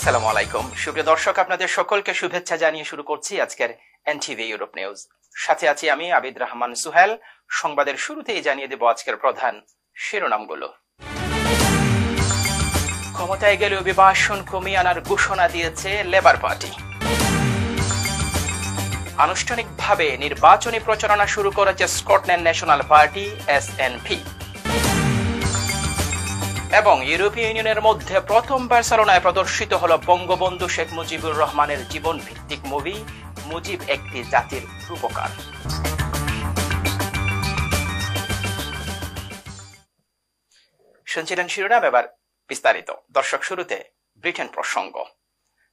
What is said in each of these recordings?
আসসালামু আলাইকুম সুপ্রিয় দর্শক, আপনাদের সকলকে শুভেচ্ছা জানিয়ে শুরু করছি আজকের এনটিভি ইউরোপ নিউজ। সাথে আছি আমি আবিদ রহমান সুহেল। সংবাদের শুরুতেই জানিয়ে দেব আজকের প্রধান শিরোনামগুলো। ক্ষমতায় গেলে অভিবাসন কমিয়ে আনার ঘোষণা দিয়েছে লেবার পার্টি। আনুষ্ঠানিকভাবে নির্বাচনী প্রচারণা শুরু করেছে স্কটল্যান্ড ন্যাশনাল পার্টি এসএনপি। এবং ইউরোপীয় ইউনিয়নের মধ্যে প্রথম বার্সেলোনায় প্রদর্শিত হল বঙ্গবন্ধু শেখ মুজিবুর রহমানের জীবন ভিত্তিক মুভি মুজিব একটি জাতির রূপকার। শুনছিলেন শিরোনাম, এবার বিস্তারিত। দর্শক, শুরুতে ব্রিটেন প্রসঙ্গ।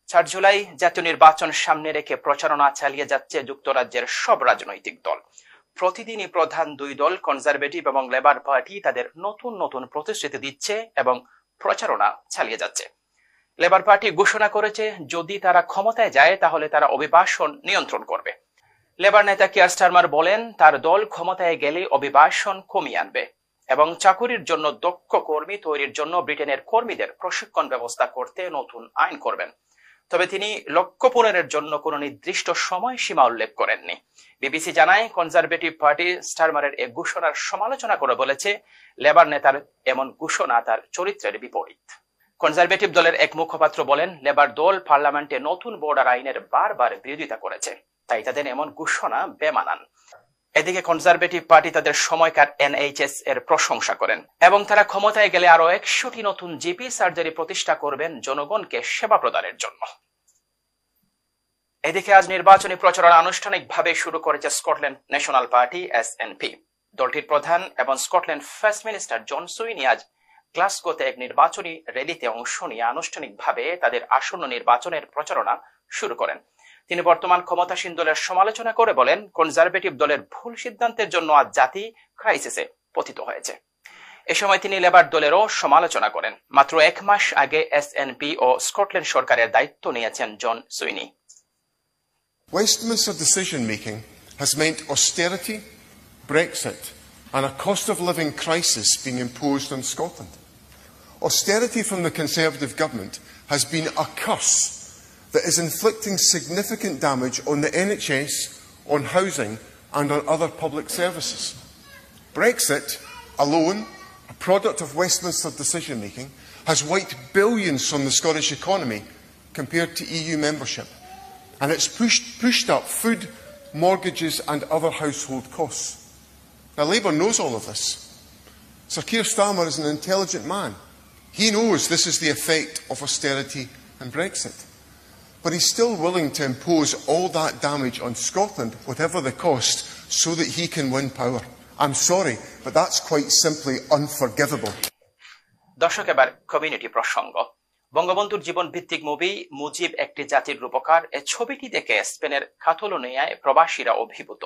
4 জুলাই জাতীয় নির্বাচন সামনে রেখে প্রচারণা চালিয়ে যাচ্ছে যুক্তরাজ্যের সব রাজনৈতিক দল। প্রতিদিনই প্রধান দুই দল কনজারভেটিভ এবং লেবার পার্টি তাদের নতুন নতুন প্রতিশ্রুতি দিচ্ছে এবং প্রচারণা চালিয়ে যাচ্ছে। লেবার পার্টি ঘোষণা করেছে যদি তারা ক্ষমতায় যায় তাহলে তারা অভিবাসন নিয়ন্ত্রণ করবে। লেবার নেতা কিয়ার স্টারমার বলেন তার দল ক্ষমতায় গেলে অভিবাসন কমিয়ে আনবে এবং চাকুরির জন্য দক্ষ কর্মী তৈরির জন্য ব্রিটেনের কর্মীদের প্রশিক্ষণ ব্যবস্থা করতে নতুন আইন করবেন। তবে তিনি লক্ষ্য পূরণের জন্য কোনো নির্দিষ্ট সময়সীমা উল্লেখ করেননি। বিবিসি জানায় কনজারভেটিভ পার্টি স্টারমারের এই ঘোষণার সমালোচনা করে বলেছে লেবার নেতার এমন ঘোষণা তার চরিত্রের বিপরীত। কনজারভেটিভ দলের এক মুখপাত্র বলেন লেবার দল পার্লামেন্টে নতুন বর্ডার আইনের বারবার বিরোধিতা করেছে, তাই তাদের এমন ঘোষণা বেমানান। এদিকে কনজারভেটিভ পার্টি তাদের সময়কার এনএইচএস এর প্রশংসা করেন এবং তারা ক্ষমতায় গেলে আরো 100টি নতুন জিপি সার্জারি প্রতিষ্ঠা করবেন জনগণকে সেবা প্রদানের জন্য। এদিকে আজ নির্বাচনী প্রচারণা আনুষ্ঠানিকভাবে শুরু করেছে স্কটল্যান্ড ন্যাশনাল পার্টি এসএনপি। দলটির প্রধান এবং স্কটল্যান্ড ফার্স্ট মিনিস্টার জন সুইনি আজ গ্লাসগোতে এক নির্বাচনী র্যালিতে অংশ নিয়ে আনুষ্ঠানিকভাবে তাদের আসন্ন নির্বাচনের প্রচারণা শুরু করেন। তিনি বর্তমান ক্ষমতাসীন দলের সমালোচনা করে বলেন কনজারভেটিভ দলের ভুল সিদ্ধান্তের জন্য আজ জাতি ক্রাইসিসে পতিত হয়েছে। এ সময় তিনি লেবার দলেরও সমালোচনা করেন। মাত্র 1 মাস আগে এসএনপি ও স্কটল্যান্ড সরকারের দায়িত্ব নিয়েছেন জন সুইনি। Westminster decision-making has meant austerity, Brexit and a cost of living crisis being imposed on Scotland. Austerity from the Conservative government has been a curse that is inflicting significant damage on the NHS, on housing and on other public services. Brexit alone, a product of Westminster decision-making, has wiped billions from the Scottish economy compared to EU membership. And it's pushed up food, mortgages and other household costs. Now, Labour knows all of this. Sir Keir Starmer is an intelligent man. He knows this is the effect of austerity and Brexit. But he's still willing to impose all that damage on Scotland, whatever the cost, so that he can win power. I'm sorry, but that's quite simply unforgivable. দর্শক, এবার community প্রসঙ্গ। বঙ্গবন্ধুর জীবন ভিত্তিক movie Mujib একটি জাতির রূপকার এই ছবিটি দেখে স্পেনের কাতালোনিয়ায় প্রবাসীরা অভিভূত।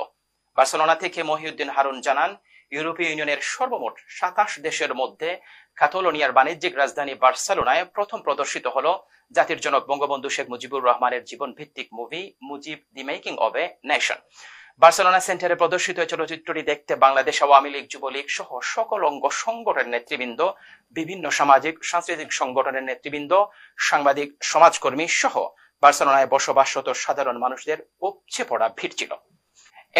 বার্সেলোনা থেকে মহিউদ্দিন হারুন জানান ইউরোপীয় ইউনিয়নের সর্বমোট 27 দেশের মধ্যে কাতালোনিয়ার বাণিজ্যিক রাজধানী বার্সেলোনায় প্রথম প্রদর্শিত হল জাতির জনক বঙ্গবন্ধু শেখ মুজিবুর রহমানের জীবন ভিত্তিক movie Mujib the making of a nation. Barcelona সেন্টারে প্রদর্শিত চলচ্চিত্রটি দেখতে বাংলাদেশ আওয়ামী লীগ, যুবলীগ সহ সকল অঙ্গ সংগঠনের নেতৃবৃন্দ, বিভিন্ন সামাজিক সাংস্কৃতিক সংগঠনের নেতৃবৃন্দ, সাংবাদিক, সমাজকর্মী সহ বার্সেলোনায় বসবাসরত সাধারণ মানুষদের উপচে পড়া ভিড় ছিল।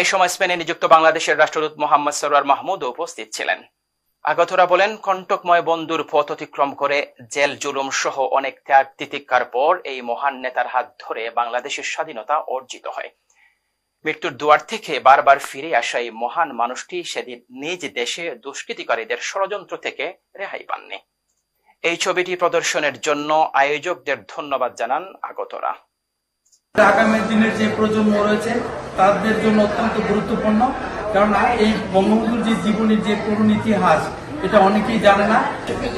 এই সময় স্পেনে নিযুক্ত বাংলাদেশের রাষ্ট্রদূত মোহাম্মদ সরওয়ার মাহমুদ উপস্থিত ছিলেন। আগতরা বলেন কণ্টকময় বন্ধুর পথ অতিক্রম করে জেল জুলুম সহ অনেক ত্যাগ তিতিক্ষার পর এই মহান নেতার হাত ধরে বাংলাদেশের স্বাধীনতা অর্জিত হয়। মৃত্যুর দুয়ার থেকে বারবার ফিরে আসা এই মহান মানুষটি সেদিন নিজ দেশে দুষ্কৃতিকারীদের ষড়যন্ত্র থেকে রেহাই পাননি। এই ছবিটি প্রদর্শনের জন্য আয়োজকদের ধন্যবাদ জানান আগতরা। আগামী দিনের যে প্রজন্ম রয়েছে তাদের জন্য অত্যন্ত গুরুত্বপূর্ণ, কারণ এই বঙ্গবন্ধুর যে জীবনের যে করুণ ইতিহাস এটা অনেকেই জানে না।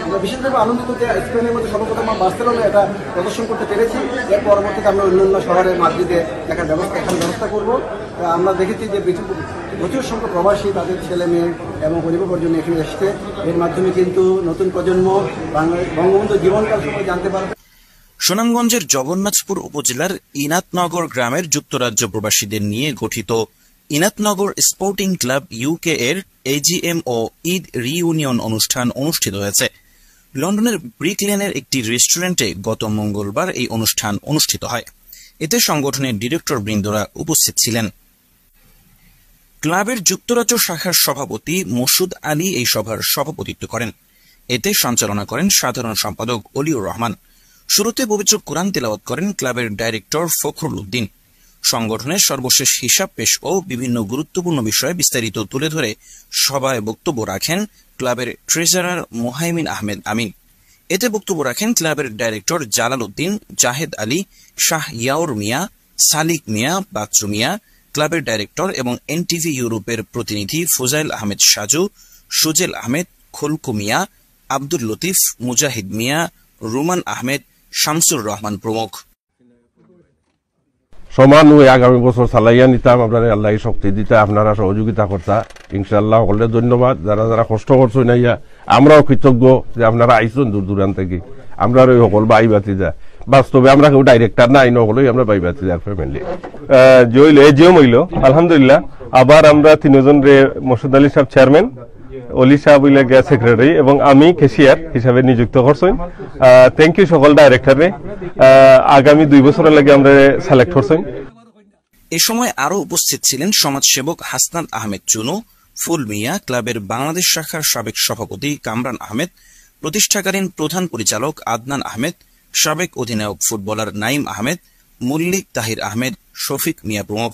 আমরা বিশেষভাবে আনন্দিত যে স্পেনের মধ্যে সর্বপ্রথম বার্সেলোনায় এটা প্রদর্শন করতে পেরেছি। এর পরবর্তীতে আমরা অন্যান্য শহরে মাদ্রিদে দেখার ব্যবস্থা করব। আমরা দেখেছি যে প্রচুর সংখ্যক প্রবাসী তাদের ছেলে মেয়ে এবং পরিবার জন্য এখানে এসছে। এর মাধ্যমে কিন্তু নতুন প্রজন্ম বঙ্গবন্ধুর জীবনকাল সম্পর্কে জানতে পারবে। সুনামগঞ্জের জগন্নাথপুর উপজেলার ইনাতনগর গ্রামের যুক্তরাজ্য প্রবাসীদের নিয়ে গঠিত ইনাতনগর স্পোর্টিং ক্লাব ইউকে এর এজিএম ও ঈদ রিইউনিয়ন অনুষ্ঠান অনুষ্ঠিত হয়েছে। লন্ডনের ব্রিক লেনের একটি রেস্টুরেন্টে গত মঙ্গলবার এই অনুষ্ঠান অনুষ্ঠিত হয়। এতে সংগঠনের ডিরেক্টর বৃন্দরা উপস্থিত ছিলেন। ক্লাবের যুক্তরাজ্য শাখার সভাপতি মসুদ আলী এই সভার সভাপতিত্ব করেন। এতে সঞ্চালনা করেন সাধারণ সম্পাদক অলিউর রহমান। শুরুতে পবিত্র কোরআন তেলাওয়াত করেন ক্লাবের ডাইরেক্টর ফখরুল উদ্দিন। সংগঠনের সর্বশেষ হিসাব পেশ ও বিভিন্ন গুরুত্বপূর্ণ বিষয়ে বিস্তারিত তুলে ধরে সভায় বক্তব্য রাখেন ক্লাবের ট্রেজারার মোহাইমিন আহমেদ আমিন। এতে বক্তব্য রাখেন ক্লাবের ডাইরেক্টর জালাল উদ্দিন, জাহেদ আলী, শাহ ইয়াউর মিয়া, সালিক মিয়া, বাচ্চু মিয়া, ক্লাবের ডাইরেক্টর এবং এনটিভি ইউরোপের প্রতিনিধি ফুজাইল আহমেদ সাজু, সুজেল আহমেদ, খুলকু মিয়া, আব্দুল লতিফ, মুজাহিদ মিয়া, রুমান আহমেদ, শামসুর রহমান প্রমুখ। সমান ওই আগামী বছর চালাইয়া নিতাম, আপনারা আল্লাহ শক্তি দিতে, আপনারা সহযোগিতা করতা, ইনশাআল্লাহ হলে ধন্যবাদ। যারা যারা কষ্ট করছো নাইয়া আমরাও কৃতজ্ঞ যে আপনারা আইসুন দূর দূরান্ত থেকে। আমরা ওই সকল বাই বাতি যা বাস্তবে আমরা কেউ ডাইরেক্টর না, আইন হলোই আমরা বাই বাতি যার ফ্যামিলি জিও মইল। আলহামদুলিল্লাহ আবার আমরা তিনজন রে মসুদ আলী সাহেব চেয়ারম্যান, অলি সাহেব গ্যাস সেক্রেটারি এবং আমি ক্যাশিয়ার হিসাবে নিযুক্ত করছেন। থ্যাংক ইউ সকল ডাইরেক্টরে। আগামী 2 বছরের লাগে আমরা সিলেক্ট করছেন। এ সময় আরো উপস্থিত ছিলেন সমাজসেবক হাসনাত আহমেদ চুনু, ফুল মিয়া, ক্লাবের বাংলাদেশ শাখার সাবেক সভাপতি কামরান আহমেদ, প্রতিষ্ঠাকালীন প্রধান পরিচালক আদনান আহমেদ, সাবেক অধিনায়ক ফুটবলার নাইম আহমেদ, মুল্লিক তাহির আহমেদ, শফিক মিয়া প্রমুখ।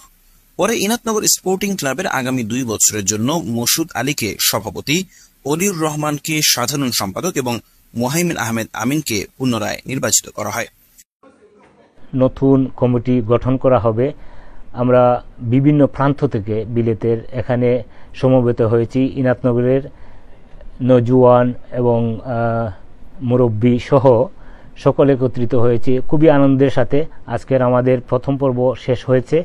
পরে ইনাতনগর স্পোর্টিং ক্লাবের আগামী 2 বছরের জন্য মসুদ আলীকে সভাপতি, অলিউর রহমানকে সাধারণ সম্পাদক এবং মোহাইমিন আহমেদ আমিনকে পুনরায় নির্বাচিত করা হয়। নতুন কমিটি গঠন করা হবে। আমরা বিভিন্ন প্রান্ত থেকে বিলেতের এখানে সমবেত হয়েছি। ইনাতনগরের নজওয়ান এবং মুরব্বী সহ সকলে একত্রিত হয়েছে। খুবই আনন্দের সাথে আজকের আমাদের প্রথম পর্ব শেষ হয়েছে।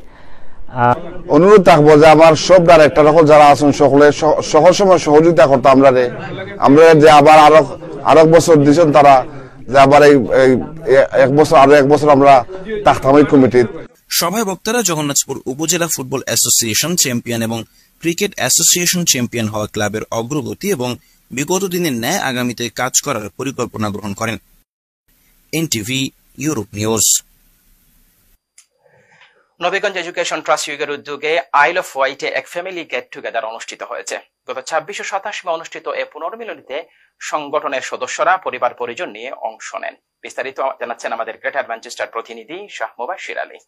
অনুরোধ থাকবো যে আমার সব ডাইরেক্টর যারা আছেন সকলে সকল সময় সহযোগিতা করতো আমরা যে আবার আরো বছর দিয়েছেন তারা, যে আবার এই 1 বছর আরো 1 বছর আমরা থাকতাম এই কমিটির। সভায় বক্তারা জগন্নাথপুর উপজেলা ফুটবল অ্যাসোসিয়েশন চ্যাম্পিয়ন এবং ক্রিকেট অ্যাসোসিয়েশন চ্যাম্পিয়ন হওয়া ক্লাবের অগ্রগতি এবং বিগত দিনের ন্যায় আগামীতে কাজ করার পরিকল্পনা গ্রহণ করেন। NTV Europe news. Nabiganj education trust ইউকের উদ্যোগে আইল অফ হোয়াইটে এক ফ্যামিলি গেট টুগেদার অনুষ্ঠিত হয়েছে। গত 26 ও 27 মে অনুষ্ঠিত এই পুনর্মিলনীতে সংগঠনের সদস্যরা পরিবার পরিজন নিয়ে অংশ নেন। বিস্তারিত জানাচ্ছেন আমাদের গ্রেটার ম্যানচেস্টার প্রতিনিধি শাহ মুবাশশির আলী।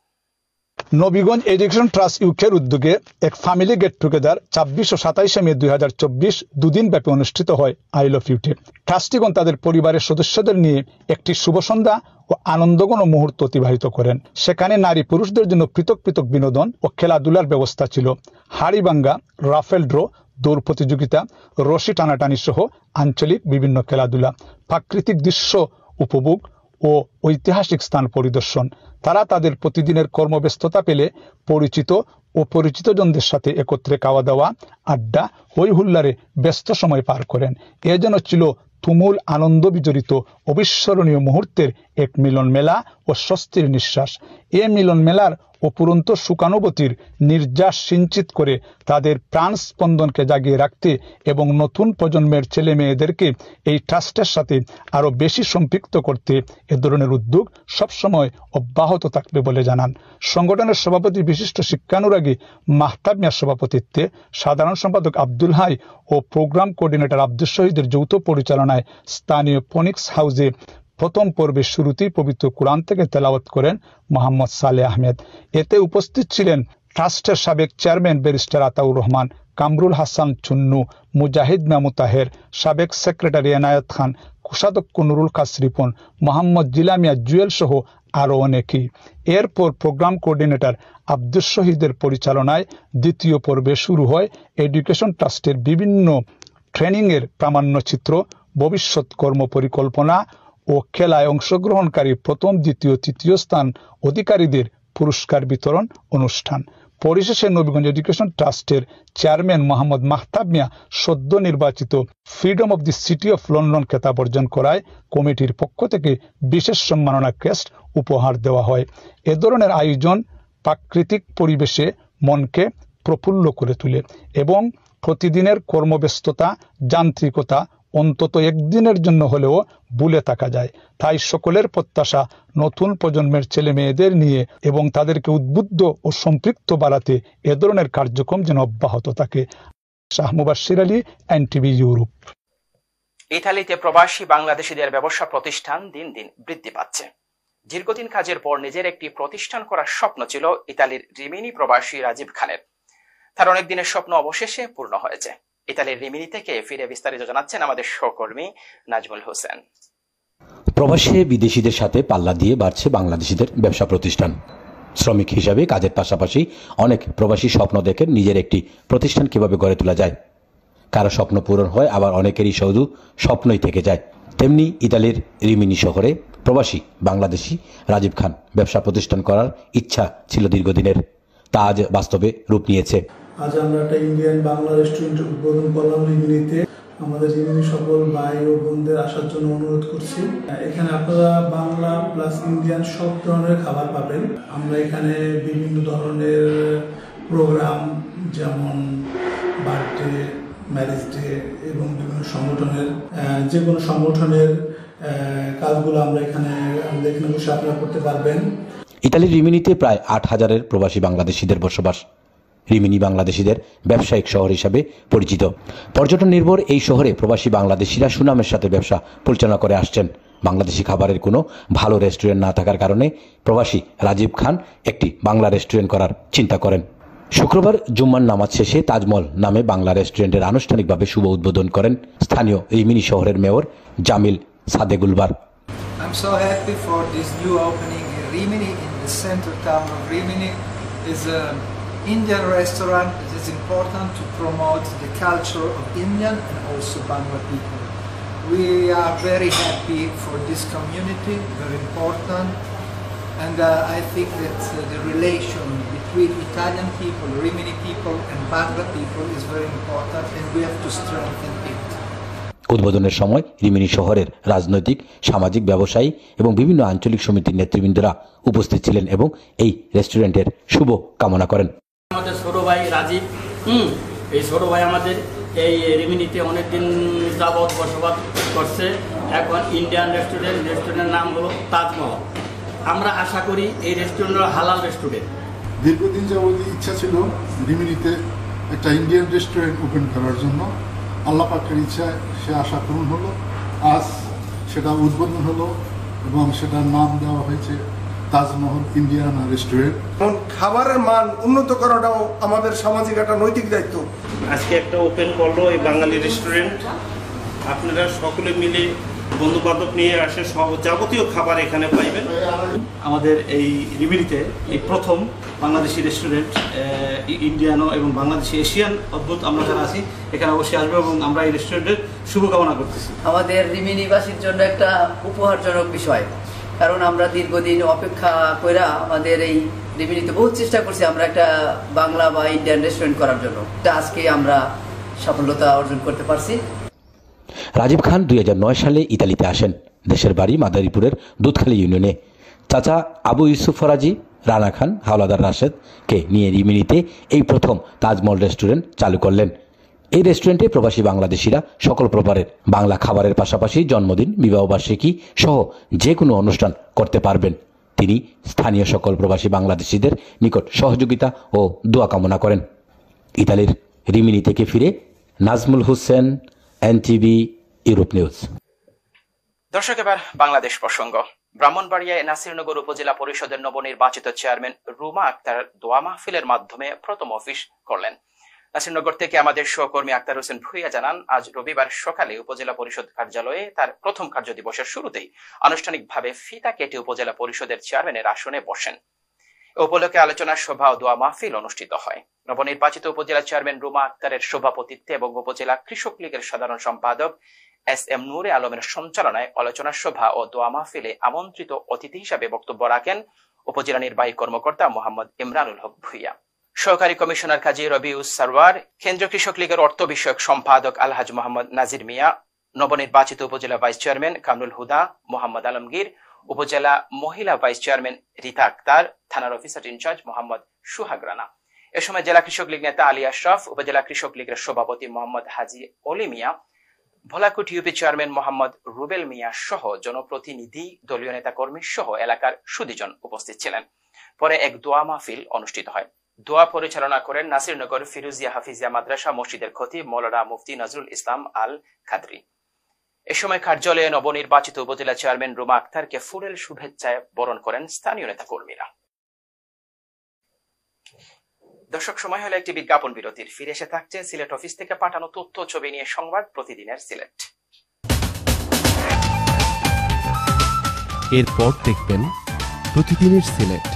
নবীগঞ্জ এডুকেশন ট্রাস্ট ইউকের উদ্যোগে এক ফ্যামিলি গেট টুগেদার 26 ও 27 মে 2024 দুদিন ব্যাপী অনুষ্ঠিত হয় আইল অফ ইউকে। ট্রাস্টিগণ তাদের পরিবারের সদস্যদের নিয়ে একটি শুভ সন্ধ্যা ও আনন্দঘন মুহূর্ত অতিবাহিত করেন। সেখানে নারী পুরুষদের জন্য পৃথক পৃথক বিনোদন ও খেলাধুলার ব্যবস্থা ছিল। হাড়িভাঙ্গা, রাফেল ড্র, দৌড় প্রতিযোগিতা, রশি টানাটানি সহ আঞ্চলিক বিভিন্ন খেলাধুলা, প্রাকৃতিক দৃশ্য উপভোগ ও ঐতিহাসিক স্থান পরিদর্শন। তারা তাদের প্রতিদিনের কর্মব্যস্ততা পেলে পরিচিত ও পরিচিতজনদের সাথে একত্রে খাওয়া দাওয়া, আড্ডা, হই হুল্লারে ব্যস্ত সময় পার করেন। এ যেন ছিল তুমুল আনন্দ বিজড়িত অবিস্মরণীয় মুহূর্তের এক মিলন মেলা ও স্বস্তির নিঃশ্বাস। এ মিলন মেলার অপুরন্ত সুখানুভূতির নির্যাস সিঞ্চিত করে তাদের প্রাণ স্পন্দনকে জাগিয়ে রাখতে এবং নতুন প্রজন্মের ছেলে মেয়েদেরকে এই ট্রাস্টের সাথে আরো বেশি সম্পৃক্ত করতে এ ধরনের উদ্যোগ সবসময় অব্যাহত থাকবে বলে জানান সংগঠনের সভাপতি বিশিষ্ট শিক্ষানুরাগী মাহতাব মিয়ার সভাপতিত্বে সাধারণ সম্পাদক আব্দুল হাই ও প্রোগ্রাম কোঅর্ডিনেটর আব্দুল শহীদের যৌথ পরিচালনায় স্থানীয় ফনিক্স হাউসে প্রথম পর্বের শুরুতেই পবিত্র কোরআন থেকে তেলাওয়াত করেন মোহাম্মদ সালেহ আহমেদ। এতে উপস্থিত ছিলেন ট্রাস্টের সাবেক চেয়ারম্যান ব্যারিস্টার আতাউর রহমান, কামরুল হাসান চুন্নু, মুজাহিদ মামুতাহের, সাবেক সেক্রেটারি এনায়েত খান, কোষাধ্যক্ষ নুরুল খাস রিপন, মোহাম্মদ জিলামিয়া জুয়েল সহ আরও অনেকেই। এরপর প্রোগ্রাম কোঅর্ডিনেটর আব্দুল শহীদের পরিচালনায় দ্বিতীয় পর্বে শুরু হয় এডুকেশন ট্রাস্টের বিভিন্ন ট্রেনিংয়ের প্রামাণ্যচিত্র, ভবিষ্যৎ কর্ম পরিকল্পনা ও খেলায় অংশগ্রহণকারী প্রথম, দ্বিতীয়, তৃতীয় স্থান অধিকারীদের পুরস্কার বিতরণ অনুষ্ঠান। পরিশেষে নবীগঞ্জ এডুকেশন ট্রাস্টের চেয়ারম্যান মোহাম্মদ মাহতাব মিয়া সদ্য নির্বাচিত freedom of the city of London খেতাব অর্জন করায় কমিটির পক্ষ থেকে বিশেষ সম্মাননা ক্রেস্ট উপহার দেওয়া হয়। এ ধরনের আয়োজন প্রাকৃতিক পরিবেশে মনকে প্রফুল্ল করে তোলে এবং প্রতিদিনের কর্মব্যস্ততা, যান্ত্রিকতা অন্তত একদিনের জন্য হলেও ভুলে থাকা যায়। তাই সকলের প্রত্যাশা নতুন প্রজন্মের ছেলে মেয়েদের নিয়ে এবং তাদেরকে উদ্বুদ্ধ ও সম্পৃক্ত বাড়াতে এ ধরনের কার্যক্রম যেন অব্যাহত থাকে। Shah Mubashshir Ali, NTV Europe. ইতালিতে প্রবাসী বাংলাদেশিদের ব্যবসা প্রতিষ্ঠান দিন দিন বৃদ্ধি পাচ্ছে। দীর্ঘদিন কাজের পর নিজের একটি প্রতিষ্ঠান করার স্বপ্ন ছিল ইতালির রিমিনি প্রবাসী রাজীব খানের। তার অনেক দিনের স্বপ্ন অবশেষে পূর্ণ হয়েছে। ইতালির রিমিনি থেকে ফিরে বিস্তারিত জানাচ্ছেন আমাদের সহকর্মী নাজমুল হোসেন। প্রবাসী বিদেশিদের সাথে পাল্লা দিয়ে বাড়ছে বাংলাদেশিদের ব্যবসা প্রতিষ্ঠান। শ্রমিক হিসাবে কাজের পাশাপাশি অনেক প্রবাসী স্বপ্ন দেখেন নিজের একটি প্রতিষ্ঠান কিভাবে গড়ে তোলা যায়। কারো স্বপ্ন পূরণ হয়, আবার অনেকেরই শুধু স্বপ্নই থেকে যায়। তেমনি ইতালির রিমিনি শহরে প্রবাসী বাংলাদেশি রাজীব খান ব্যবসা প্রতিষ্ঠান করার ইচ্ছা ছিল দীর্ঘদিনের, তা আজ বাস্তবে রূপ নিয়েছে। আজ আমরা একটা ইন্ডিয়ান বাংলা রেস্টুরেন্ট উদ্বোধন করলাম রিমিনিতে। আমাদের রিমিনি সকল ভাই ও বোনদের আসার জন্য অনুরোধ করছি। এখানে আপনারা বাংলা প্লাস ইন্ডিয়ান সব ধরনের খাবার পাবেন। আমরা এখানে বিভিন্ন ধরনের প্রোগ্রাম, যেমন বার্থডে, ম্যারেজ ডে এবং বিভিন্ন সংগঠনের যে কোনো সংগঠনের কাজগুলো আমরা এখানে বসে আপনারা করতে পারবেন। ইতালির রিমিনিতে প্রায় 8,000 প্রবাসী বাংলাদেশিদের বসবাস। রিমিনি বাংলাদেশিদের ব্যবসায়িক শহর হিসাবে পরিচিত। পর্যটন নির্ভর এই শহরে প্রবাসী বাংলাদেশিরা সুনামের সাথে ব্যবসা পরিচালনা করে আসছেন। বাংলাদেশি খাবারের কোনো ভালো রেস্টুরেন্ট না থাকার কারণে প্রবাসী রাজীব খান একটি বাংলা রেস্টুরেন্ট করার চিন্তা করেন। শুক্রবার জুম্মার নামাজ শেষে তাজমহল নামে বাংলা রেস্টুরেন্টের আনুষ্ঠানিকভাবে শুভ উদ্বোধন করেন স্থানীয় রিমিনি শহরের মেয়র জামিল সাদেগুলবার। I'm so happy for this new opening in Rimini, in the center town of Rimini. Is an Indian restaurant. It is important to promote the culture of Indian and also Bangla people. We are very happy for this community, very important. And I think that the relation between Italian people, Rimini people and Bangla people is very important, and we have to strengthen it. উদ্বোধনের সময় Remini শহরের রাজনৈতিক, সামাজিক, ব্যবসায়ী এবং বিভিন্ন আঞ্চলিক সমিতির নেতৃবৃন্দরা উপস্থিত ছিলেন এবং এই রেস্টুরেন্টের শুভ কামনা করেন। আমাদের ছোট ভাই রাজীব, এই ছোট ভাই আমাদের এই রিমিনিতে অনেকদিন যাবৎ বসবাস করছে। এখন ইন্ডিয়ান রেস্টুরেন্টের নাম হলো তাজমহল। আমরা আশা করি এই রেস্টুরেন্ট হালাল রেস্টুরেন্ট। দীর্ঘদিন যাবৎ ইচ্ছা ছিল রিমিনিতে একটা ইন্ডিয়ান রেস্টুরেন্ট ওপেন করার জন্য। আল্লাহ পাকের ইচ্ছায় সে আশা পূরণ হলো। আজ সেটা উদ্বোধন হলো এবং সেটার নাম দেওয়া হয়েছে তাজমহল ইন্ডিয়ান রেস্টুরেন্ট। খাবারের মান উন্নত করাটাও আমাদের সামাজিক একটা নৈতিক দায়িত্ব। আজকে একটা ওপেন করলো এই বাঙালি রেস্টুরেন্ট। আপনারা সকলে মিলে বন্ধু বান্ধব নিয়ে আসে, সব যাবতীয় খাবার এখানে পাইবেন। আমাদের এই রিমিনিতে এই প্রথম বাংলাদেশি রেস্টুরেন্ট, ইন্ডিয়ানো এবং বাংলাদেশি এশিয়ান অদ্ভুত আমরা যারা আছি এখানে অবশ্যই আসবে এবং আমরা এই রেস্টুরেন্টের শুভকামনা করতেছি। আমাদের রিমিনিবাসীর জন্য একটা উপহারজনক বিষয়, কারণ আমরা দীর্ঘদিন অপেক্ষা করে আমাদের এই রিমিনিতে বহুত চেষ্টা করছি আমরা একটা বাংলা বা ইন্ডিয়ান রেস্টুরেন্ট করার জন্য। আজকে আমরা সফলতা অর্জন করতে পারছি। রাজীব খান 2009 সালে ইতালিতে আসেন। দেশের বাড়ি মাদারীপুরের দুধখালী ইউনিয়নে। চাচা আবু ইউসুফ ফরাজি, রানা খান, হাওলাদার রাশেদকে নিয়ে রিমিনিতে এই প্রথম তাজমহল রেস্টুরেন্ট চালু করলেন। এই রেস্টুরেন্টে প্রবাসী বাংলাদেশিরা সকল প্রকারের বাংলা খাবারের পাশাপাশি জন্মদিন, বিবাহবার্ষিকী সহ যে কোনো অনুষ্ঠান করতে পারবেন। তিনি স্থানীয় সকল প্রবাসী বাংলাদেশিদের নিকট সহযোগিতা ও দোয়া কামনা করেন। ইতালির রিমিনি থেকে ফিরে Nazmul Hossain, NTV Europe news. দর্শক, এবার বাংলাদেশ প্রসঙ্গ। ব্রাহ্মণবাড়িয়ায় নাসিরনগর উপজেলা পরিষদের নবনির্বাচিত চেয়ারম্যান রুমা আক্তার দোয়া মাহফিলের মাধ্যমে প্রথম অফিস করলেন। নাসিরনগর থেকে আমাদের সহকর্মী আক্তার হোসেন ভুইয়া জানান, আজ রবিবার সকালে উপজেলা পরিষদ কার্যালয়ে তার প্রথম কার্যদিবসের শুরুতেই আনুষ্ঠানিকভাবে ফিতা কেটে উপজেলা পরিষদের চেয়ারম্যানের আসনে বসেন। উপলক্ষে আলোচনা সভা ও দোয়া মাহফিল অনুষ্ঠিত হয়। নবনির্বাচিত উপজেলা চেয়ারম্যান রুমা আক্তারের সভাপতিত্বে এবং উপজেলা কৃষক লীগের সাধারণ সম্পাদক এস.এম. নূরে আলমের সঞ্চালনায় আলোচনা সভা ও দোয়া মাহফিলে আমন্ত্রিত অতিথি হিসাবে বক্তব্য রাখেন উপজেলা নির্বাহী কর্মকর্তা মোহাম্মদ ইমরানুল হক ভুইয়া, সহকারী কমিশনার কাজী রবিউস সারওয়ার, কেন্দ্রীয় কৃষক লীগের অর্থ বিষয়ক সম্পাদক আলহাজ মোহাম্মদ নাজির মিয়া, নবনির্বাচিত উপজেলা ভাইস চেয়ারম্যান কামরুল হুদা, মোহাম্মদ আলমগীর, উপজেলা মহিলা ভাইস চেয়ারম্যান রীতা আক্তার, থানার অফিসার ইনচার্জ মোহাম্মদ সুহাগ রানা। এ সময় জেলা কৃষক লীগ নেতা আলী আশরাফ, উপজেলা কৃষক লীগের সভাপতি মোহাম্মদ হাজি অলি মিয়া, ভোলাকুট ইউপি চেয়ারম্যান মোহাম্মদ রুবেল মিয়া সহ জনপ্রতিনিধি, দলীয় নেতা কর্মী সহ এলাকার সুদীজন উপস্থিত ছিলেন। পরে এক দোয়া মাহফিল অনুষ্ঠিত হয়। দোয়া পরিচালনা করেন নাসিরনগর ফিরোজিয়া হাফিজিয়া মাদ্রাসা মসজিদের খতিব মৌলানা মুফতি নজরুল ইসলাম আল খাদরি। এ সময় কার্যালয়ে নবনির্বাচিত উপজেলা চেয়ারম্যান রুমা আক্তারকে ফুলেল শুভেচ্ছায় বরণ করেন স্থানীয় নেতা কর্মীরা। দর্শক, সময় হলো একটি বিজ্ঞাপন বিরতির। ফিরে এসে থাকছে সিলেট অফিস থেকে পাঠানো তথ্য ছবি নিয়ে সংবাদ প্রতিদিনের সিলেট। এরপর দেখবেন প্রতিদিনের সিলেট।